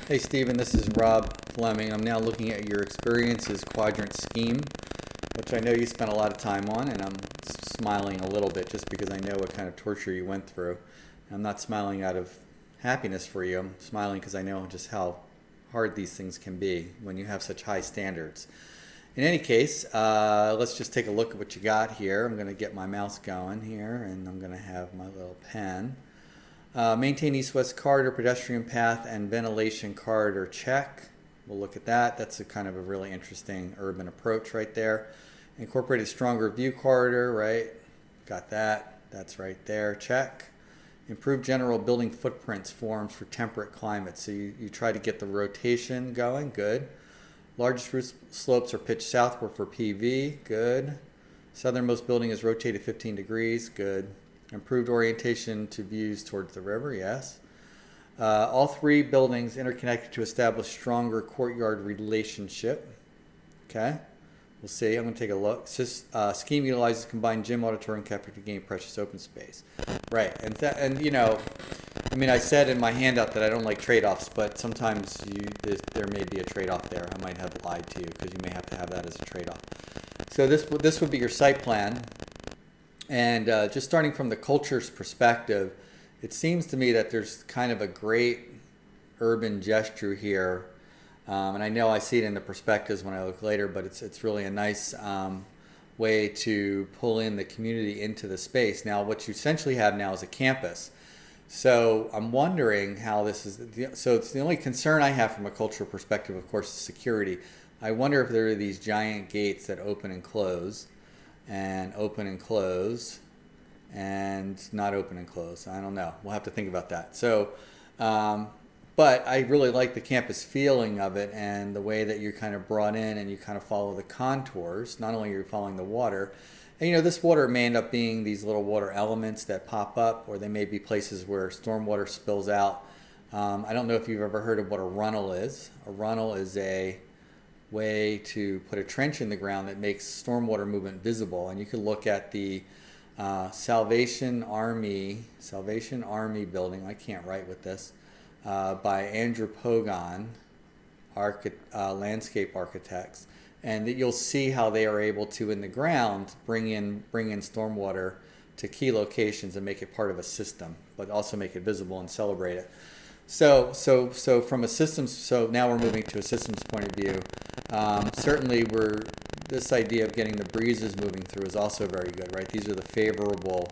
Hey Stephen, this is Rob Fleming. I'm now looking at your experiences quadrant scheme, which I know you spent a lot of time on, and I'm smiling a little bit just because I know what kind of torture you went through. I'm not smiling out of happiness for you. I'm smiling because I know just how hard these things can be when you have such high standards. In any case, let's just take a look at what you got here. I'm going to get my mouse going here, and I'm going to have my little pen. Maintain east-west corridor, pedestrian path, and ventilation corridor check. We'll look at that. That's a kind of a really interesting urban approach right there. Incorporate a stronger view corridor, right? Got that. That's right there. Check. Improve general building footprints forms for temperate climates. So you try to get the rotation going. Good. Largest roof slopes are pitched southward for PV. Good. Southernmost building is rotated 15 degrees. Good. Improved orientation to views towards the river, yes. All three buildings interconnected to establish stronger courtyard relationship. Okay, we'll see. I'm going to take a look. Scheme utilizes combined gym, auditorium, cafeteria to gain precious open space. Right, and you know, I mean, I said in my handout that I don't like trade-offs, but sometimes there may be a trade-off there. I might have lied to you because you may have to have that as a trade-off. So this would be your site plan. And just starting from the culture's perspective, it seems to me that there's kind of a great urban gesture here. And I know I see it in the perspectives when I look later, but it's really a nice way to pull in the community into the space. Now, what you essentially have now is a campus. So I'm wondering how this is. So it's the only concern I have from a cultural perspective, of course, is security. I wonder if there are these giant gates that open and close and open and close and not open and close. I don't know. We'll have to think about that. So, but I really like the campus feeling of it and the way that you're kind of brought in and you kind of follow the contours. Not only are you following the water, and you know, this water may end up being these little water elements that pop up, or they may be places where stormwater spills out. I don't know if you've ever heard of what a runnel is. A runnel is a way to put a trench in the ground that makes stormwater movement visible. And you can look at the Salvation Army building. I can't write with this, by Andrew Pogon, landscape architects, and that you'll see how they are able to in the ground bring in stormwater to key locations and make it part of a system, but also make it visible and celebrate it. So from a systems, so now we're moving to a systems point of view. Certainly this idea of getting the breezes moving through is also very good, right? These are the favorable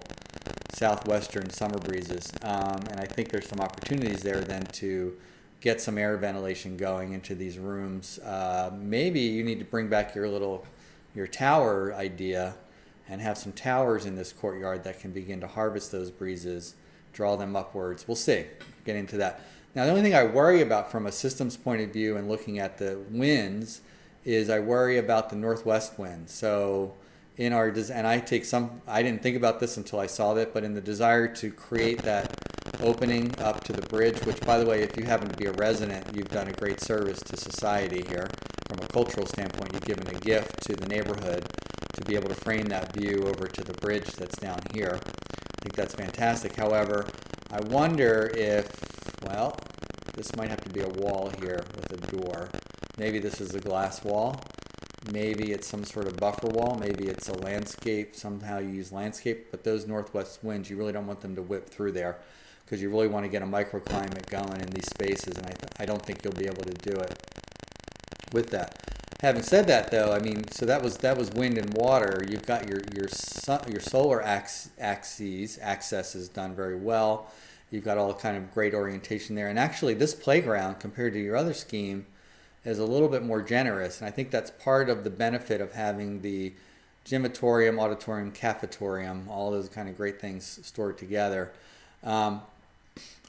southwestern summer breezes. And I think there's some opportunities there then to get some air ventilation going into these rooms. Maybe you need to bring back your tower idea and have some towers in this courtyard that can begin to harvest those breezes, draw them upwards. We'll see. Get into that. Now, the only thing I worry about from a systems point of view and looking at the winds is I worry about the northwest wind. So in our and I didn't think about this until I saw that, but in the desire to create that opening up to the bridge, which, by the way, if you happen to be a resident, you've done a great service to society here. From a cultural standpoint, you've given a gift to the neighborhood to be able to frame that view over to the bridge that's down here. I think that's fantastic. However, I wonder if, well, this might have to be a wall here with a door. Maybe this is a glass wall. Maybe it's some sort of buffer wall. Maybe it's a landscape. Somehow you use landscape. But those northwest winds, you really don't want them to whip through there because you really want to get a microclimate going in these spaces. And I don't think you'll be able to do it with that. Having said that, though, I mean, so that was wind and water. You've got your solar access is done very well. You've got all kind of great orientation there. And actually, this playground, compared to your other scheme, is a little bit more generous. And I think that's part of the benefit of having the gymatorium, auditorium, cafetorium, all those kind of great things stored together. And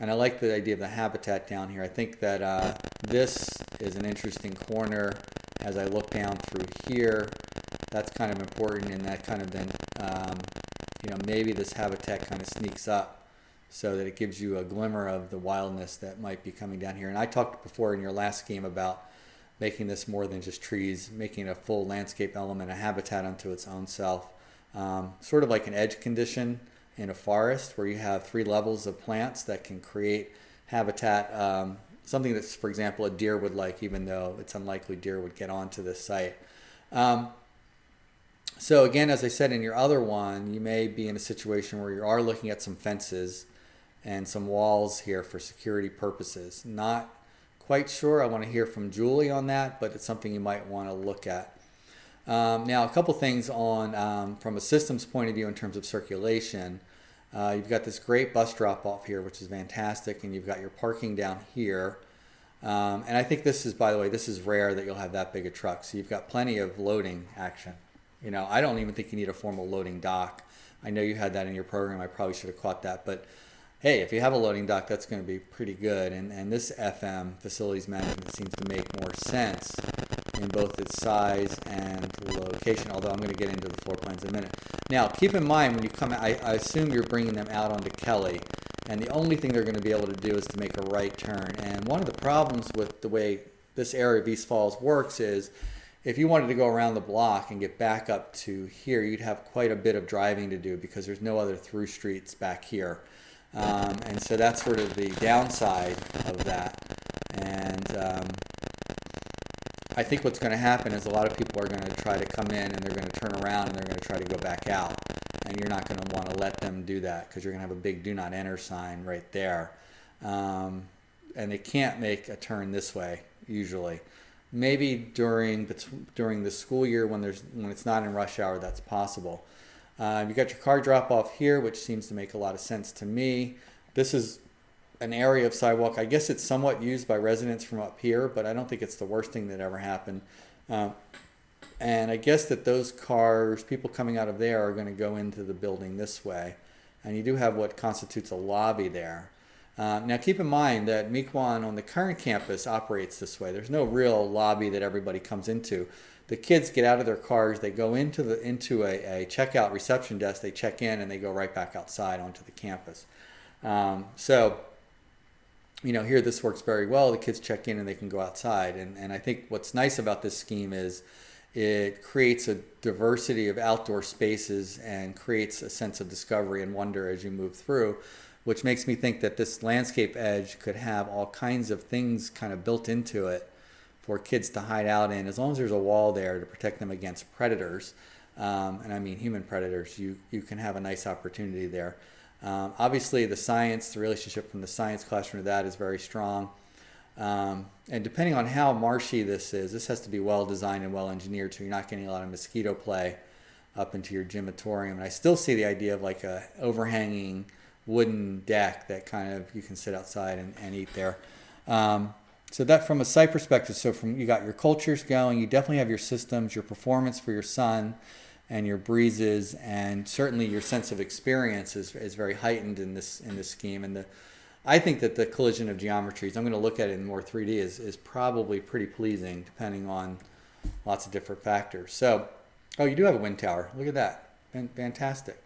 I like the idea of the habitat down here. I think that this is an interesting corner as I look down through here. That's kind of important, and that kind of then, maybe this habitat kind of sneaks up so that it gives you a glimmer of the wildness that might be coming down here. And I talked before in your last scheme about making this more than just trees, making a full landscape element, a habitat unto its own self. Sort of like an edge condition in a forest where you have 3 levels of plants that can create habitat something that's, for example, a deer would like, even though it's unlikely deer would get onto this site. Um, so again, as I said in your other one, you may be in a situation where you are looking at some fences and some walls here for security purposes. Not quite sure. I want to hear from Julie on that, but it's something you might want to look at. Now, a couple things on from a systems point of view in terms of circulation. You've got this great bus drop off here, which is fantastic, and you've got your parking down here. And I think this is, by the way, this is rare that you'll have that big a truck. So you've got plenty of loading action. You know, I don't even think you need a formal loading dock. I know you had that in your program. I probably should have caught that. But hey, if you have a loading dock, that's going to be pretty good. And this FM, facilities management, seems to make more sense in both its size and location, although I'm going to get into the floor plans in a minute. Now, keep in mind when you come, I assume you're bringing them out onto Kelly, and the only thing they're going to be able to do is to make a right turn. And one of the problems with the way this area of East Falls works is if you wanted to go around the block and get back up to here, you'd have quite a bit of driving to do because there's no other through streets back here. And so that's sort of the downside of that. And I think what's going to happen is a lot of people are going to try to come in and they're going to turn around and they're going to try to go back out. And you're not going to want to let them do that because you're going to have a big do not enter sign right there. And they can't make a turn this way usually. Maybe during the school year when it's not in rush hour, that's possible. You've got your car drop off here, which seems to make a lot of sense to me. This is an area of sidewalk. I guess it's somewhat used by residents from up here, but I don't think it's the worst thing that ever happened. And I guess that those cars, people coming out of there, are going to go into the building this way. And you do have what constitutes a lobby there. Now keep in mind that Mequon on the current campus operates this way. There's no real lobby that everybody comes into. The kids get out of their cars, they go into a checkout reception desk, they check in, and they go right back outside onto the campus. So, you know, here this works very well. The kids check in and they can go outside. And I think what's nice about this scheme is it creates a diversity of outdoor spaces and creates a sense of discovery and wonder as you move through, which makes me think that this landscape edge could have all kinds of things kind of built into it for kids to hide out in, as long as there's a wall there to protect them against predators. And I mean human predators, you can have a nice opportunity there. Obviously the relationship from the science classroom to that is very strong. And depending on how marshy this is, this has to be well designed and well engineered so you're not getting a lot of mosquito play up into your gymatorium. And I still see the idea of like a overhanging wooden deck that kind of you can sit outside and eat there. So that from a site perspective, so you got your cultures going, you definitely have your systems, your performance for your son and your breezes, and certainly your sense of experience is very heightened in this scheme. And I think that the collision of geometries, I'm going to look at it in more 3D, is probably pretty pleasing depending on lots of different factors. So, oh, you do have a wind tower. Look at that. Fantastic.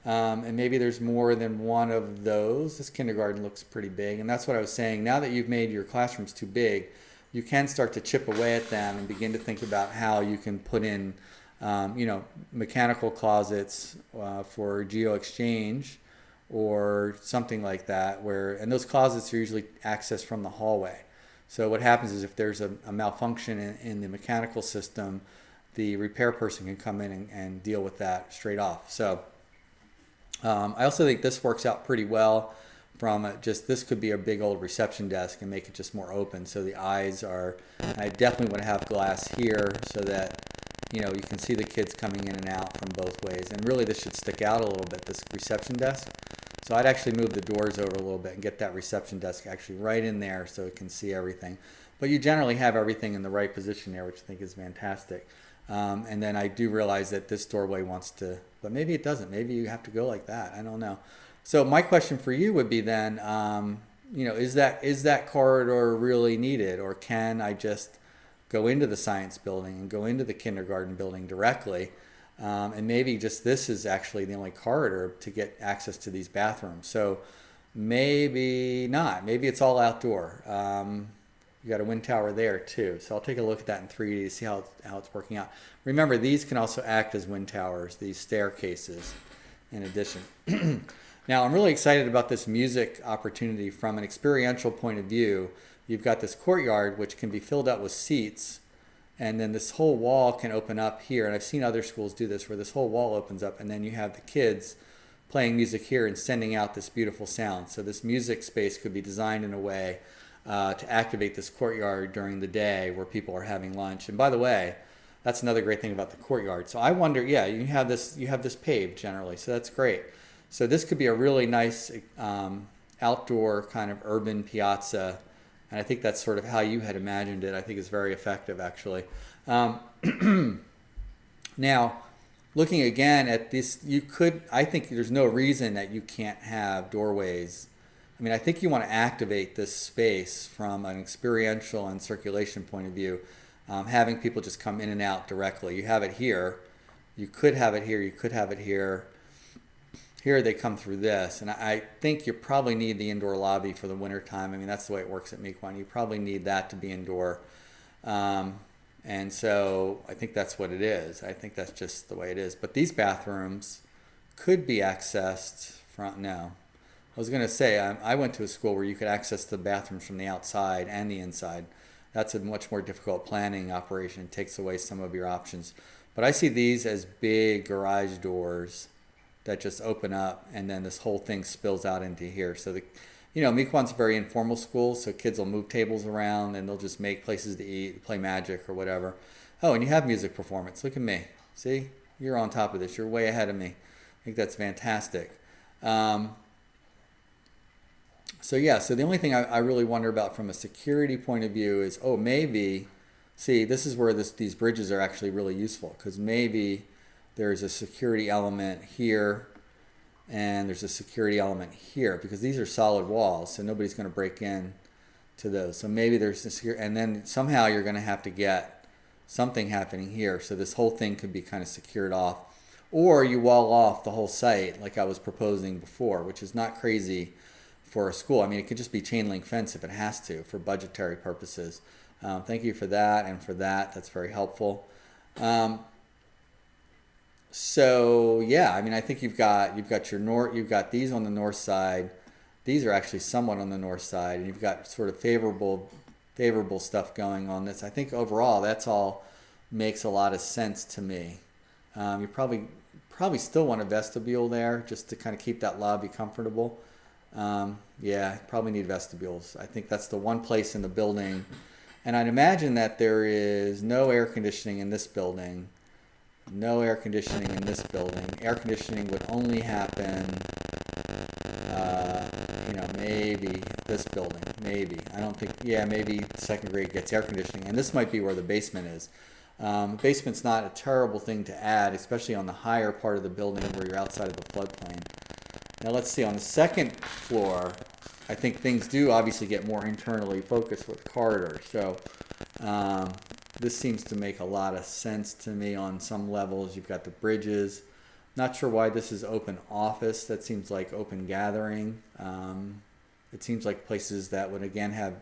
And maybe there's more than one of those. This kindergarten looks pretty big, and that's what I was saying. Now that you've made your classrooms too big, you can start to chip away at them and begin to think about how you can put in, you know, mechanical closets for geo exchange or something like that. And those closets are usually accessed from the hallway. So what happens is if there's a malfunction in the mechanical system, the repair person can come in and deal with that straight off. So. I also think this works out pretty well from this could be a big old reception desk and make it just more open. So the eyes are, I definitely want to have glass here so that, you know, you can see the kids coming in and out from both ways. And really this should stick out a little bit, this reception desk. So I'd actually move the doors over a little bit and get that reception desk actually right in there so it can see everything. But you generally have everything in the right position there, which I think is fantastic. And then I do realize that this doorway wants to, but maybe it doesn't. Maybe you have to go like that. I don't know. So my question for you would be then, you know, is that corridor really needed, or can I just go into the science building and go into the kindergarten building directly? And maybe just this is actually the only corridor to get access to these bathrooms. So maybe not. Maybe it's all outdoor. You got a wind tower there too. So I'll take a look at that in 3D to see how it's working out. Remember, these can also act as wind towers, these staircases in addition. Now, I'm really excited about this music opportunity from an experiential point of view. you've got this courtyard which can be filled up with seats, and then this whole wall can open up here. And I've seen other schools do this, where this whole wall opens up, and then you have the kids playing music here and sending out this beautiful sound. So this music space could be designed in a way to activate this courtyard during the day where people are having lunch. And by the way, that's another great thing about the courtyard. So I wonder, yeah, you have this paved generally, so that's great. So this could be a really nice outdoor kind of urban piazza, and I think that's sort of how you had imagined it. I think it's very effective, actually. Now, looking again at this, I think there's no reason that you can't have doorways. I mean, I think you want to activate this space from an experiential and circulation point of view, having people just come in and out directly. You have it here. You could have it here. You could have it here. Here they come through this. And I think you probably need the indoor lobby for the winter time. I mean, that's the way it works at Mequon. You probably need that to be indoor. And so I think that's what it is. I think that's just the way it is. But these bathrooms could be accessed from, no. I was going to say, I went to a school where you could access the bathrooms from the outside and the inside. That's a much more difficult planning operation. It takes away some of your options. But I see these as big garage doors that just open up, and then this whole thing spills out into here. So Mequon's a very informal school, so kids will move tables around and they'll just make places to eat, play magic or whatever. Oh, and you have music performance. Look at me. See? You're on top of this. You're way ahead of me. I think that's fantastic. So the only thing I really wonder about from a security point of view is, this is where these bridges are actually really useful, because maybe there's a security element here and there's a security element here, because these are solid walls, so nobody's going to break in to those. So maybe there's this here, and then somehow you're going to have to get something happening here, so this whole thing could be kind of secured off. Or you wall off the whole site like I was proposing before, which is not crazy for a school. I mean, it could just be chain link fence if it has to, for budgetary purposes. Thank you for that and for that. That's very helpful. I think you've got these on the north side. These are actually somewhat on the north side, and you've got sort of favorable stuff going on this. I think overall that's all makes a lot of sense to me. You probably still want a vestibule there just to kind of keep that lobby comfortable. Probably need vestibules. I think that's the one place in the building, and I'd imagine that there is no air conditioning in this building. No air conditioning in this building. Air conditioning would only happen, maybe this building. Maybe. I don't think, maybe second grade gets air conditioning. And this might be where the basement is. The basement's not a terrible thing to add, especially on the higher part of the building where you're outside of the floodplain. Now let's see, on the second floor, I think things do obviously get more internally focused with corridors. So this seems to make a lot of sense to me on some levels. You've got the bridges. Not sure why this is open office. That seems like open gathering. It seems like places that would, again, have,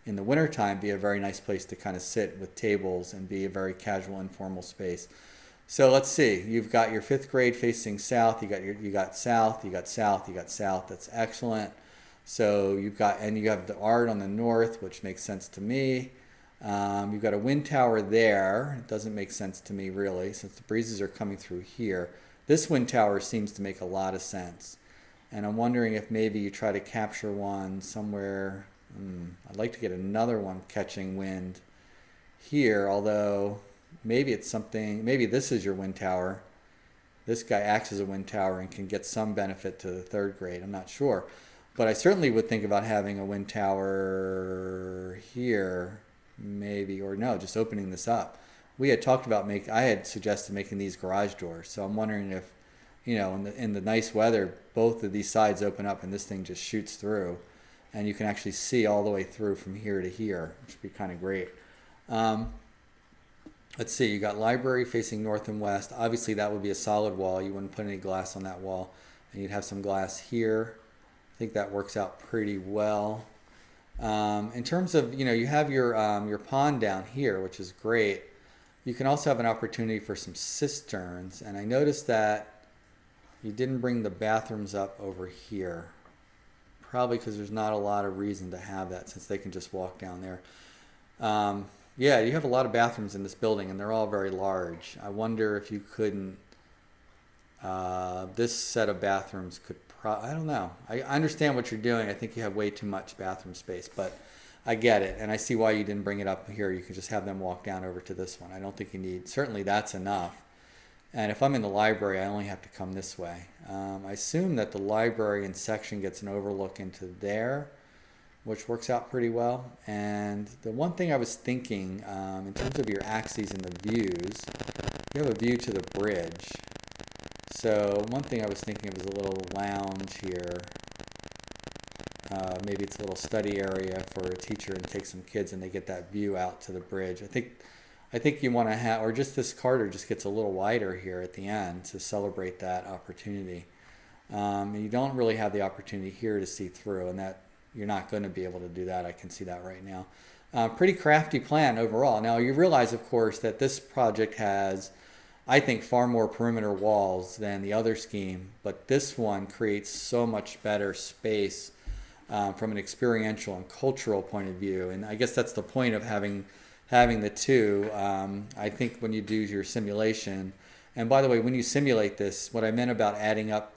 in the wintertime, be a very nice place to kind of sit with tables and be a very casual, informal space. So let's see. You've got your fifth grade facing south. You got south. You got south. You got south. That's excellent. So you have the art on the north, which makes sense to me. You've got a wind tower there. It doesn't make sense to me, really, since the breezes are coming through here. This wind tower seems to make a lot of sense. And I'm wondering if maybe you try to capture one somewhere. I'd like to get another one catching wind here, although maybe it's something, maybe this is your wind tower. This guy acts as a wind tower and can get some benefit to the third grade. I'm not sure. But I certainly would think about having a wind tower here, maybe, or no, just opening this up. We had talked about I had suggested making these garage doors. So I'm wondering if, in the nice weather, both of these sides open up and this thing just shoots through. And you can actually see all the way through from here to here, which would be kind of great. Let's see, you got library facing north and west. Obviously, that would be a solid wall. You wouldn't put any glass on that wall. And you'd have some glass here. I think that works out pretty well. In terms of, you have your pond down here, which is great. You can also have an opportunity for some cisterns. And I noticed that you didn't bring the bathrooms up over here. probably because there's not a lot of reason to have that since they can just walk down there. Yeah, you have a lot of bathrooms in this building, and they're all very large. I wonder if you couldn't, this set of bathrooms could, I don't know. I understand what you're doing. I think you have way too much bathroom space, but I get it, and I see why you didn't bring it up here. You can just have them walk down over to this one. I don't think you need, certainly that's enough. And if I'm in the library, I only have to come this way. I assume that the librarian section gets an overlook into there, which works out pretty well. And the one thing I was thinking, in terms of your axes and the views, you have a view to the bridge. So one thing I was thinking of is a little lounge here. Maybe it's a little study area for a teacher and take some kids and they get that view out to the bridge. I think you want to have, or just this corridor just gets a little wider here at the end to celebrate that opportunity. You don't really have the opportunity here to see through, and that you're not going to be able to do that. I can see that right now. Pretty crafty plan overall. Now you realize, of course, that this project has, I think, far more perimeter walls than the other scheme, but this one creates so much better space from an experiential and cultural point of view. And I guess that's the point of having the two. I think when you do your simulation, and by the way, when you simulate this, what I meant about adding up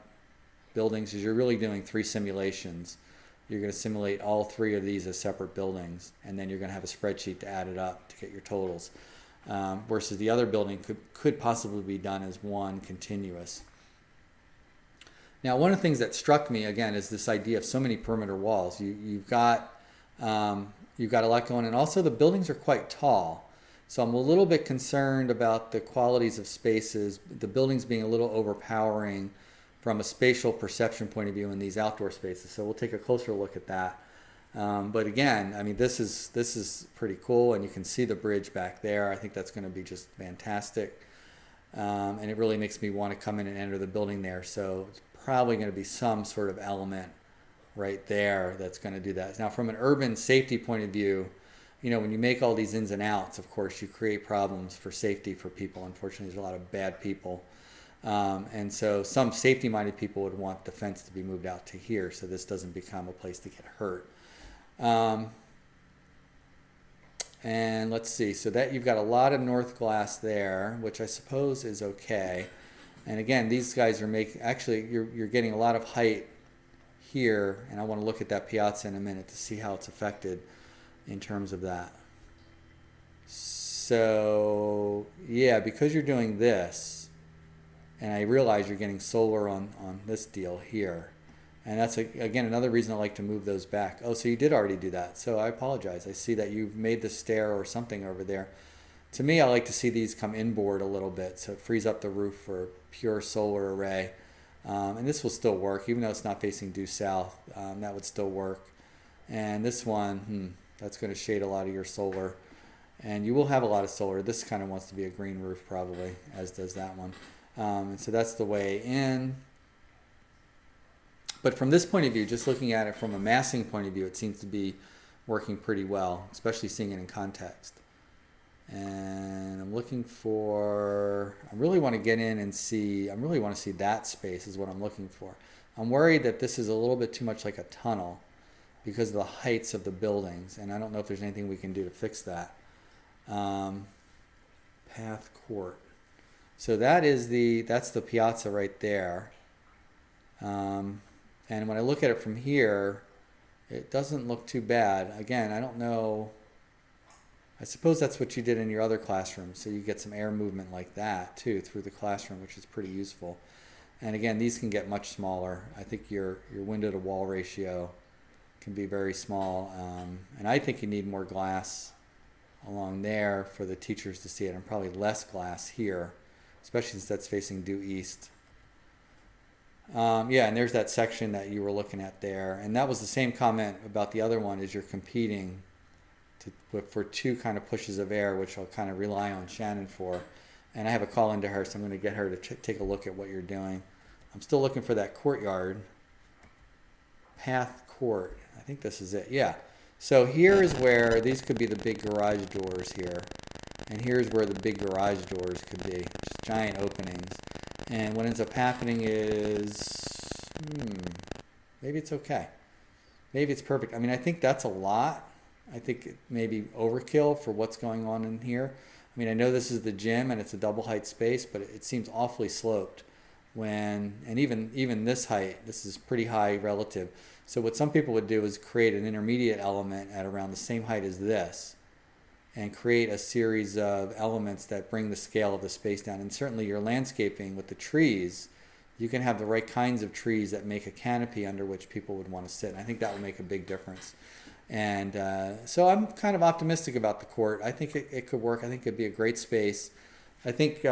buildings is you're really doing 3 simulations. You're going to simulate all 3 of these as separate buildings, and then you're going to have a spreadsheet to add it up to get your totals. Versus the other building could possibly be done as one continuous. Now, one of the things that struck me, again, is this idea of so many perimeter walls. You've got a lot going on, and also the buildings are quite tall. So I'm a little bit concerned about the qualities of spaces, the buildings being a little overpowering from a spatial perception point of view in these outdoor spaces. So we'll take a closer look at that. But again, I mean, this is pretty cool, and you can see the bridge back there. I think that's going to be just fantastic. And it really makes me want to come in and enter the building there. So it's probably going to be some sort of element right there that's going to do that. Now, from an urban safety point of view, you know, when you make all these ins and outs, of course, you create problems for safety for people. Unfortunately, there's a lot of bad people. And so some safety-minded people would want the fence to be moved out to here so this doesn't become a place to get hurt. And let's see, so that you've got a lot of north glass there, which I suppose is okay. And again, these guys are making, actually, you're getting a lot of height here, and I want to look at that piazza in a minute to see how it's affected in terms of that. So, yeah, because you're doing this, and I realize you're getting solar on this deal here. And that's, again, another reason I like to move those back. Oh, so you did already do that. So I apologize. I see that you've made the stair or something over there. To me, I like to see these come inboard a little bit, so it frees up the roof for a pure solar array. And this will still work, even though it's not facing due south. That would still work. And this one, that's going to shade a lot of your solar. And you will have a lot of solar. This kind of wants to be a green roof probably, as does that one. And so that's the way in. But from this point of view, just looking at it from a massing point of view, it seems to be working pretty well, especially seeing it in context. And I'm looking for, I really want to get in and see, I really want to see that space is what I'm looking for. I'm worried that this is a little bit too much like a tunnel because of the heights of the buildings, and I don't know if there's anything we can do to fix that. Path Court. So that's the piazza right there. And when I look at it from here, it doesn't look too bad. Again, I don't know. I suppose that's what you did in your other classroom. So you get some air movement like that too through the classroom, which is pretty useful. And again, these can get much smaller. I think your window to wall ratio can be very small. And I think you need more glass along there for the teachers to see it, and probably less glass here, especially since that's facing due east. Yeah, and there's that section that you were looking at there. And that was the same comment about the other one, is you're competing for 2 kind of pushes of air, which I'll kind of rely on Shannon for. And I have a call into her, so I'm going to get her to take a look at what you're doing. I'm still looking for that courtyard. Path Court. I think this is it. Yeah. So here is where, these could be the big garage doors here. And here's where the big garage doors could be. Just giant openings. And what ends up happening is, maybe it's okay. maybe it's perfect. I mean, I think that's a lot. I think it may be overkill for what's going on in here. I mean, I know this is the gym and it's a double height space, but it seems awfully sloped when, and even this height, this is pretty high relative. So what some people would do is create an intermediate element at around the same height as this and create a series of elements that bring the scale of the space down. And certainly your landscaping with the trees, you can have the right kinds of trees that make a canopy under which people would want to sit. And I think that will make a big difference. And so I'm kind of optimistic about the court. I think it could work. I think it'd be a great space. I think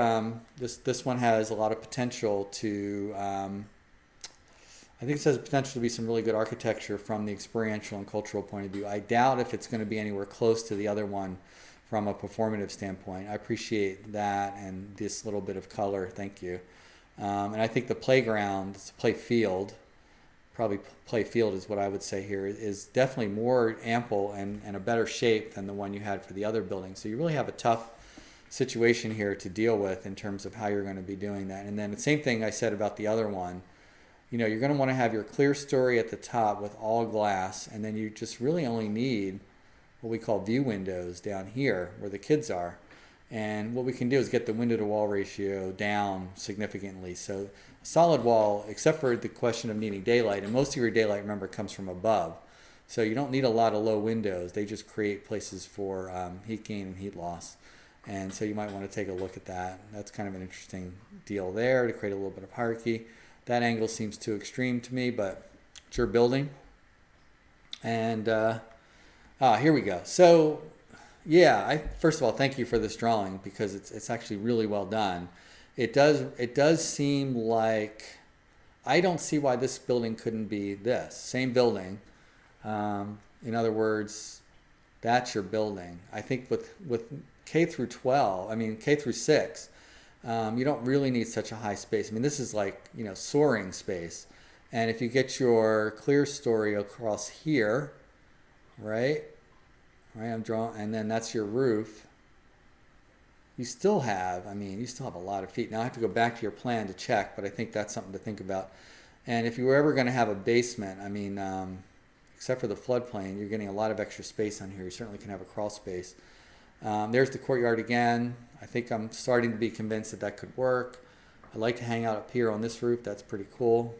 this one has a lot of potential to. I think it has potential to be some really good architecture from the experiential and cultural point of view. I doubt if it's going to be anywhere close to the other one from a performative standpoint. I appreciate that and this little bit of color. Thank you. And I think the playground, the play field, probably play field is what I would say here, is definitely more ample and a better shape than the one you had for the other building. So you really have a tough situation here to deal with in terms of how you're going to be doing that. And then the same thing I said about the other one. You know, you're going to want to have your clear story at the top with all glass, and then you just really only need what we call view windows down here where the kids are. And what we can do is get the window to wall ratio down significantly. So a solid wall, except for the question of needing daylight, and most of your daylight, remember, comes from above. So you don't need a lot of low windows. They just create places for heat gain and heat loss. And so you might want to take a look at that. That's kind of an interesting deal there to create a little bit of hierarchy. That angle seems too extreme to me, but it's your building. And here we go. So yeah, first of all, thank you for this drawing because it's actually really well done. It does seem like I don't see why this building couldn't be this same building. In other words, that's your building. I think with K through 12, I mean K through 6. You don't really need such a high space. I mean, this is like, you know, soaring space. And if you get your clear story across here, right, I'm drawing, and then that's your roof, you still have, I mean, you still have a lot of feet. Now I have to go back to your plan to check, but I think that's something to think about. And if you were ever going to have a basement, I mean, except for the floodplain, you're getting a lot of extra space on here. You certainly can have a crawl space. There's the courtyard again. I think I'm starting to be convinced that that could work. I like to hang out up here on this roof. That's pretty cool.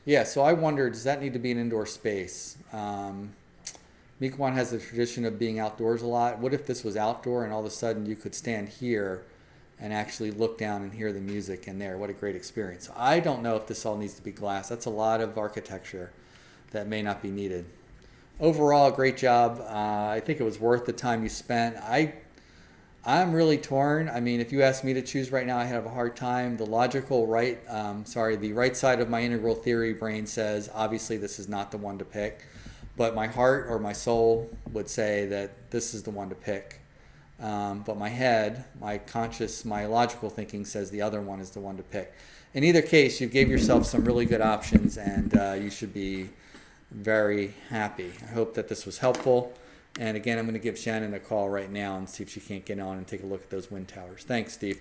Yeah, so I wonder, does that need to be an indoor space? Meekwon has the tradition of being outdoors a lot. What if this was outdoor and all of a sudden you could stand here and actually look down and hear the music in there? What a great experience. I don't know if this all needs to be glass. That's a lot of architecture that may not be needed. Overall, great job. I think it was worth the time you spent. I'm really torn. I mean, if you ask me to choose right now, I have a hard time. The the right side of my integral theory brain says, obviously this is not the one to pick. But my heart or my soul would say that this is the one to pick. But my head, my conscious, my logical thinking says the other one is the one to pick. In either case, you gave yourself some really good options and you should be very happy. I hope that this was helpful. And again, I'm going to give Shannon a call right now and see if she can't get on and take a look at those wind towers. Thanks, Steve.